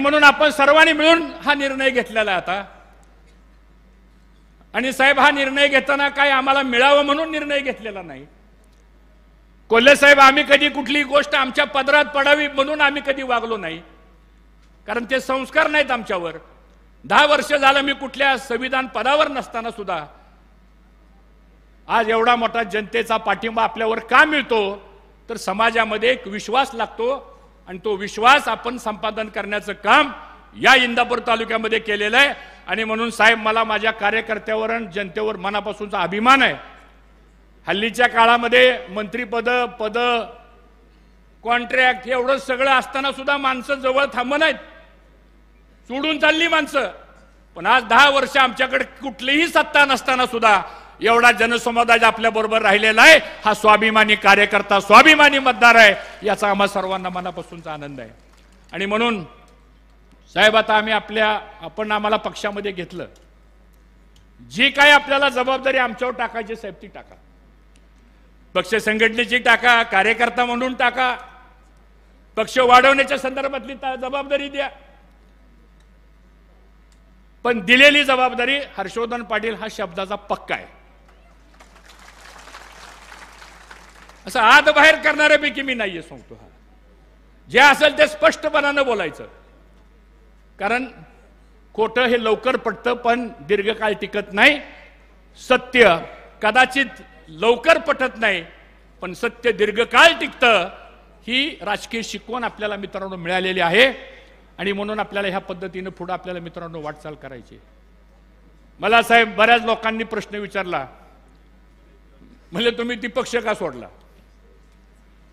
म्हणून आपण सर्वांनी मिळून हा निर्णय घेतलेला आहे आता। आणि साहेब, हा निर्णय घेताना काय आम्हाला मिळावं म्हणून निर्णय घेतलेला नाही। कोल्हे साहेब, आम्ही कधी कुठली गोष्ट आमच्या पदरात पडावी म्हणून आम्ही कधी वागलो नाही, कारण ते संस्कार नाहीत आमच्यावर। 10 वर्ष झालं मी कुठल्या संविधान पदावर नसताना सुद्धा आज एवढा मोठा जनतेचा पाठिंबा आपल्यावर का मिळतो, तर समाजामध्ये एक विश्वास लागतो आणि तो विश्वास आपण संपादन करण्याचं काम या इंदापूर तालुक्यामध्ये केलेलं आहे। आणि म्हणून साहेब, मला माझ्या कार्यकर्त्यावर आणि जनतेवर मनापासूनचा अभिमान आहे। हल्लीच्या काळामध्ये मंत्रीपद, पद, कॉन्ट्रॅक्ट एवढं सगळं असताना सुद्धा माणसं जवळ थांबत नाहीत, सोडून चालली माणसं। पण आज 10 वर्ष आमच्याकडे कुठलीही सत्ता नसताना सुद्धा एवढा जनसमुदाय आपल्या बरोबर राहिलेला आहे। हा स्वाभिमानी कार्यकर्ता, स्वाभिमानी मतदार आहे, याचा आम्हा सर्वांना मनापासूनचा आनंद आहे। आणि म्हणून साहेब, आता आपण आम्हाला पक्षामध्ये घेतलं, जी काय आपल्याला जबाबदारी आमच्यावर टाकायची साहेब ती टाका। पक्ष संघटनेची टाका, कार्यकर्ता म्हणून टाका, पक्ष वाढवण्याच्या संदर्भातली जबाबदारी द्या। पण दिलेली जबाबदारी हर्षवर्धन पाटील हा शब्दाचा पक्का आहे, असं आत बाहेर करणाऱ्यापैकी मी नाहीये सांगतो। हा जे असेल ते स्पष्टपणानं बोलायचं, कारण खोटं हे लवकर पटतं पण दीर्घकाळ टिकत नाही। सत्य कदाचित लवकर पटत नाही पण सत्य दीर्घकाळ टिकतं, ही राजकीय शिकवण आपल्याला मित्रांनो मिळालेली आहे। आणि म्हणून आपल्याला ह्या पद्धतीने पुढे आपल्याला मित्रांनो वाटचाल करायची। मला साहेब बऱ्याच लोकांनी प्रश्न विचारला, म्हणजे तुम्ही ती पक्ष का सोडला?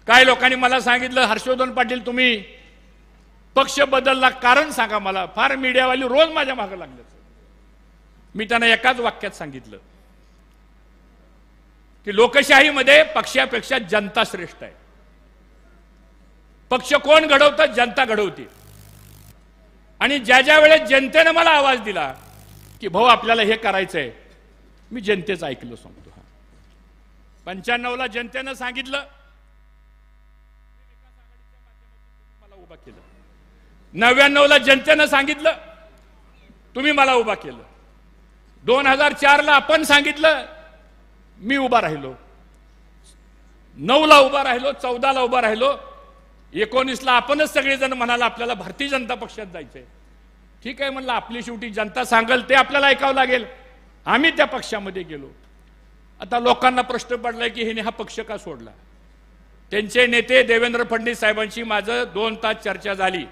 काय लोकांनी मला सांगितलं, हर्षवर्धन पाटील तुम्ही पक्ष बदलला, कारण सांगा मला। फार मीडियावाली रोज माझ्या मागे लागले। मी त्यांना एकाच वाक्यात सांगितलं की लोकशाहीमध्ये पक्षापेक्षा जनता श्रेष्ठ आहे। पक्ष कोण घडवतं? जनता घडवते। आणि ज्या वेळेस जनतेने मला आवाज दिला की भाऊ आपल्याला हे करायचंय, मी जनतेचं ऐकलं सांगतो। 95 ला जनतेनं सांगितलं, मला उभा केलं। 99 ला जनतेनं सांगितलं, तुम्ही मला उभा केलं। 2004 ला आपण सांगितलं, मी उभा राहिलो। 9 ला उभा राहिलो, 14 ला उभा राहिलो, 19 ला आपणच सगळेजण म्हणाला आपल्याला भारतीय जनता पक्षात जायचंय। ठीक आहे म्हणलं, आपली शेवटी जनता सांगेल ते आपल्याला ऐकावं लागेल। आम्ही त्या पक्षामध्ये गेलो। आता लोकांना प्रश्न पडलाय की हिने हा पक्ष का सोडला? त्यांचे नेते देवेंद्र फडणवीस साहेबांची माझं 2 तास चर्चा झाली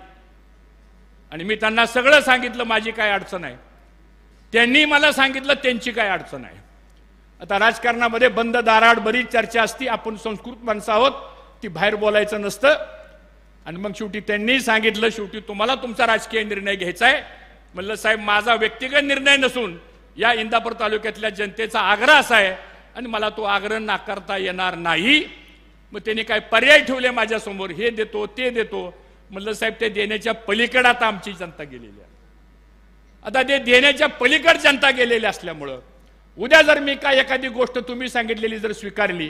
आणि मी त्यांना सगळं सांगितलं माझी काय अडचण आहे, त्यांनी मला सांगितलं त्यांची काय अडचण आहे। आता राजकारणामध्ये बंद दाराआड बरीच चर्चा असती, आपण संस्कृत माणसं आहोत, ती बाहेर बोलायचं नसतं। आणि मग शेवटी त्यांनी सांगितलं, शेवटी तुम्हाला तुमचा राजकीय निर्णय घ्यायचा आहे। म्हणलं साहेब, माझा व्यक्तिगत निर्णय नसून या इंदापूर तालुक्यातल्या जनतेचा आग्रह असा आहे आणि मला तो आग्रह नाकारता येणार नाही। मग त्यांनी काय पर्याय ठेवले माझ्यासमोर, हे देतो ते देतो। म्हणलं साहेब, ते देण्याच्या पलीकडे आता आमची जनता गेलेली आहे। आता ते देण्याच्या पलीकड जनता गेलेली असल्यामुळं उद्या जर मी काय एखादी गोष्ट तुम्ही सांगितलेली जर स्वीकारली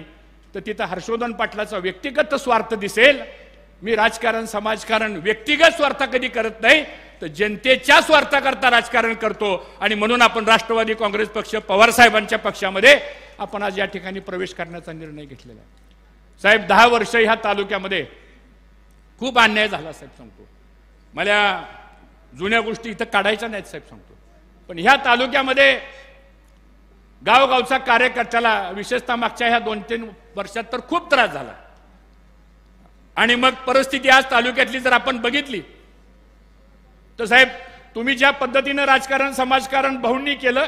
तर तिथं हर्षवर्धन पाटलाचा व्यक्तिगत स्वार्थ दिसेल। मी राजकारण, समाजकारण व्यक्तिगत स्वार्थ कधी करत नाही, तर जनतेच्या स्वार्थाकरता राजकारण करतो। आणि म्हणून आपण राष्ट्रवादी काँग्रेस पक्ष, पवार साहेबांच्या पक्षामध्ये आपण आज या ठिकाणी प्रवेश करण्याचा निर्णय घेतलेला आहे। साहेब, 10 वर्ष ह्या तालुक्यामध्ये खूप अन्याय झाला साहेब सांगतो। मला जुन्या गोष्टी इथं काढायच्या नाहीत साहेब सांगतो, पण ह्या तालुक्यामध्ये गावगावचा कार्यकर्त्याला विशेषतः मागच्या ह्या 2-3 वर्षात तर खूप त्रास झाला। आणि मग परिस्थिती आज तालुक्यातली जर आपण बघितली तर साहेब, तुम्ही ज्या पद्धतीने राजकारण, समाजकारण भाऊंनी केलं,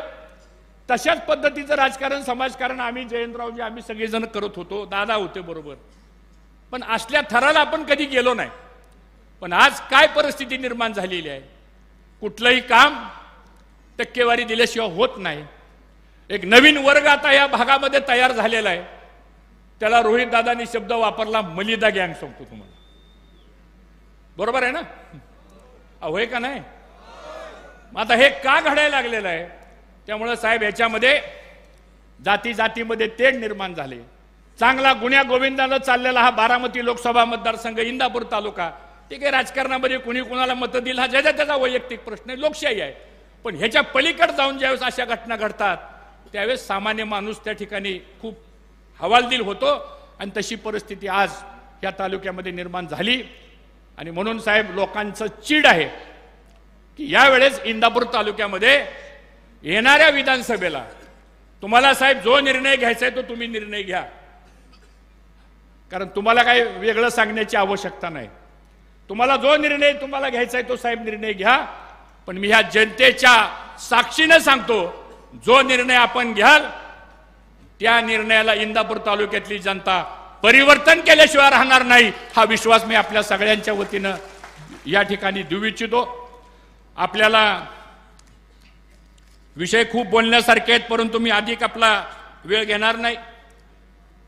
तशाच पद्धतीचं राजकारण, समाजकारण आम्ही जयंतरावजी आम्ही सगळेजण करत होतो। दादा होते बरोबर, पण असल्या थराला आपण कधी गेलो नाही। पण आज काय परिस्थिती निर्माण झालेली आहे, कुठलंही काम टक्केवारी दिल्याशिवाय होत नाही। एक नवीन वर्ग आता या भागामध्ये तयार झालेला आहे, त्याला रोहित दादांनी शब्द वापरला, मलिदा गँग सांगतो तुम्हाला। बरोबर आहे ना? होय का नाही? आता हे का घडायला लागलेलं आहे? त्यामुळे साहेब, याच्यामध्ये जाती जातीमध्ये तेढ निर्माण झाले। चांगला गुन्ह्या गोविंदानं चाललेला हा बारामती लोकसभा मतदारसंघ, इंदापूर तालुका, ठीक आहे, राजकारणामध्ये कुणी कुणाला मतं दिलं हा ज्याचा त्याचा वैयक्तिक प्रश्न आहे, लोकशाही आहे. पण ह्याच्या पलीकडे जाऊन ज्यावेळेस अशा घटना घडतात त्यावेळेस सामान्य माणूस त्या ठिकाणी खूप हवालदिल होतो. आणि तशी परिस्थिती आज या तालुक्यामध्ये निर्माण झाली. आणि म्हणून साहेब लोकांचं चीड आहे की यावेळेस इंदापूर तालुक्यामध्ये येणाऱ्या विधानसभेला तुम्हाला साहेब जो निर्णय घ्यायचा आहे तो तुम्ही निर्णय घ्या, कारण तुम्हाला काही वेगळं सांगण्याची आवश्यकता नाही. तुम्हाला जो निर्णय तुम्हाला घ्यायचा आहे तो साहेब निर्णय घ्या. पण मी ह्या जनतेच्या साक्षीने सांगतो, जो निर्णय आपण घ्याल त्या निर्णयाला इंदापूर तालुक्यातली जनता परिवर्तन केल्याशिवाय राहणार नाही, हा विश्वास मी आपल्या सगळ्यांच्या वतीनं या ठिकाणी देऊ इच्छितो. आपल्याला विषय खूप बोलण्यासारखे आहेत, परंतु मी अधिक आपला वेळ घेणार नाही.